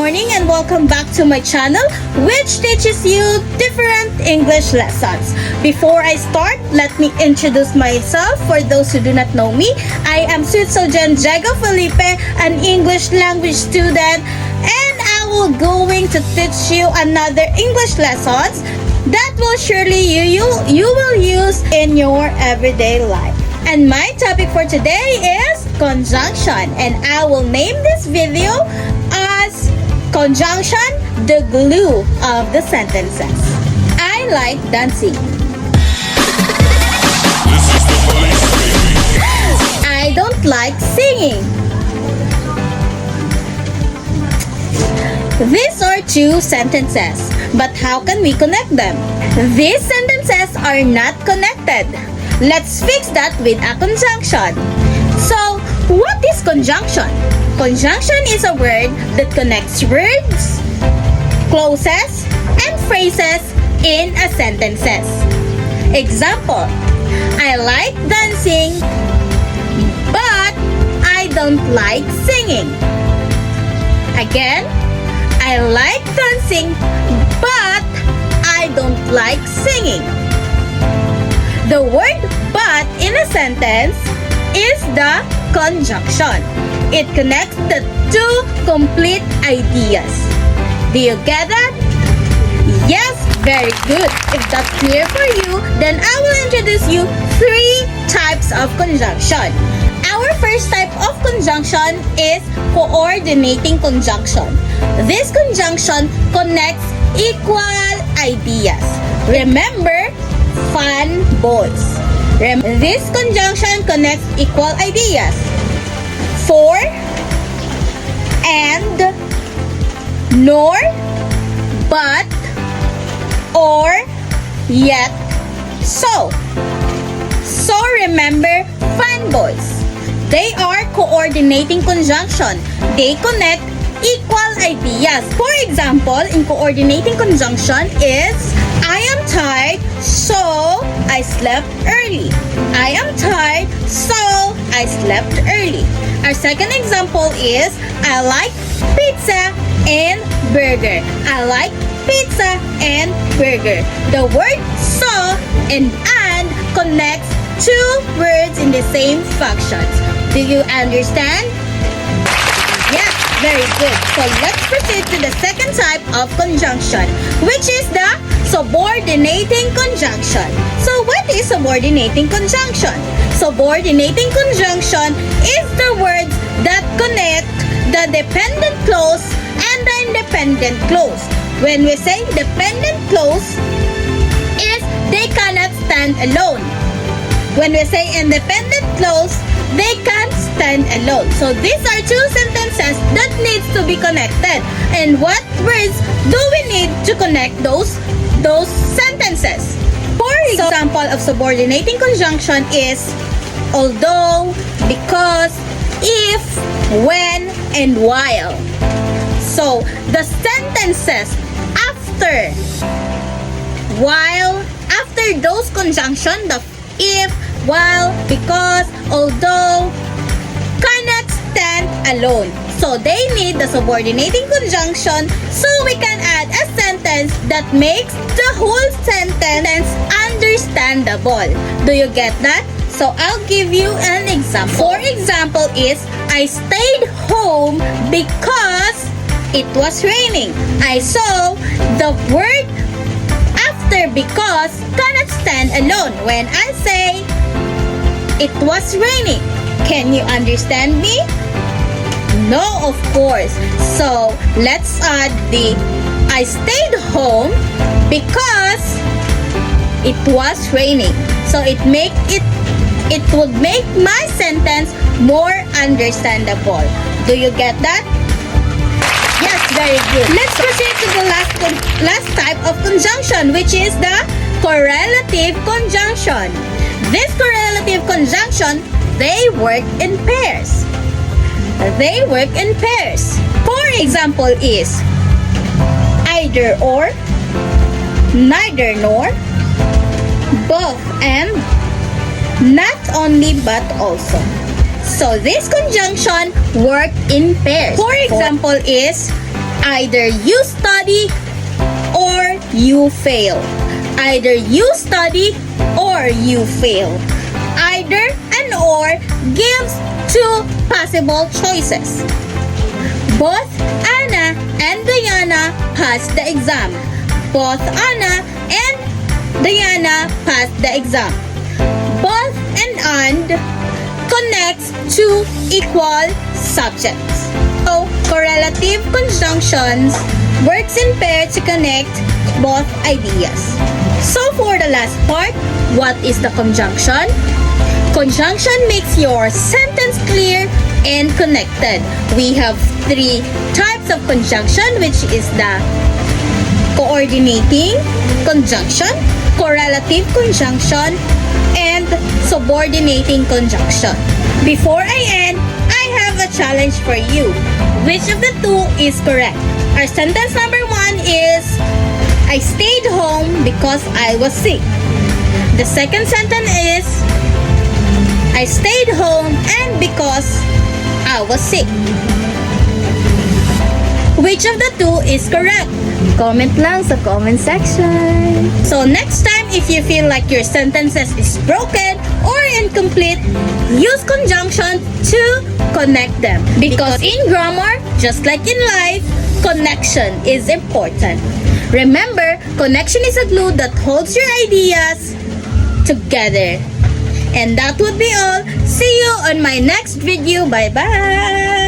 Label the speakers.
Speaker 1: morning and welcome back to my channel, which teaches you different English lessons. Before I start, let me introduce myself. For those who do not know me, I am Sweet Sojan Jago Felipe, an English language student, and I will going to teach you another English lessons that will surely you will use in your everyday life. And my topic for today is conjunction, and I will name this video as conjunction, the glue of the sentences. I like dancing.
Speaker 2: This is the police speaking.
Speaker 1: I don't like singing. These are two sentences, but how can we connect them? These sentences are not connected. Let's fix that with a conjunction. So, what is conjunction? Conjunction is a word that connects words, clauses, and phrases in a sentences. Example, I like dancing, but I don't like singing. Again, I like dancing, but I don't like singing. The word but in a sentence is the conjunction. It connects the two complete ideas. Do you get that? Yes, very good. If that's clear for you, then I will introduce you three types of conjunction. Our first type of conjunction is coordinating conjunction. This conjunction connects equal ideas. Remember, fun boys. This conjunction connects equal ideas. For and, nor, but, or, yet, so. So remember, fun boys. They are coordinating conjunction. They connect equal ideas. For example, in coordinating conjunction is I am tired, so I slept early. I am tired, so I slept early. Our second example is I like pizza and burger. I like pizza and burger. The word so and connects two words in the same functions. Do you understand? Yes, very good. So let's proceed to the second type of conjunction, which is the subordinating conjunction. So what is subordinating conjunction? Subordinating conjunction is the words that connect the dependent clause and the independent clause. When we say dependent clause, is they cannot stand alone. When we say independent clause, they can't stand alone. So these are two sentences that needs to be connected. And what words do we need to connect those sentences? For example of subordinating conjunction is although, because, if, when, and while. So the sentences after, while, after those conjunction, the if, while, because, although, cannot stand alone. So they need the subordinating conjunction so we can add a sentence that makes the whole sentence understandable. Do you get that? So I'll give you an example. For example is, I stayed home because it was raining. I saw the word after because cannot stand alone when I say it was raining. Can you understand me? No, of course. So let's add the I stayed home because it was raining. So it would make my sentence more understandable. Do you get that? Yes, very good. Let's proceed to the last type of conjunction, which is the correlative conjunction. This correlative conjunction, they work in pairs. They work in pairs. For example is either or, neither nor, both and, not only but also. So this conjunction work in pairs. For example is Either you study or you fail. Either you study or you fail. Either and or gives two possible choices. Both Anna and Diana passed the exam. Both Anna and Diana passed the exam. Both and connects two equal subjects. So, correlative conjunctions works in pair to connect both ideas. So, for the last part, what is the conjunction? Conjunction makes your sentence clear and connected. We have three types of conjunction, which is the coordinating conjunction, correlative conjunction, and subordinating conjunction. Before I end, I have a challenge for you. Which of the two is correct? Our sentence number 1 is, I stayed home because I was sick. The second sentence is, I stayed home and because I was sick. Which of the two is correct? Comment lang sa comment section. So next time, if you feel like your sentences is broken or incomplete, use conjunction to connect them. Because in grammar, just like in life, connection is important. Remember, connection is a glue that holds your ideas together. And that would be all. See you on my next video. Bye-bye!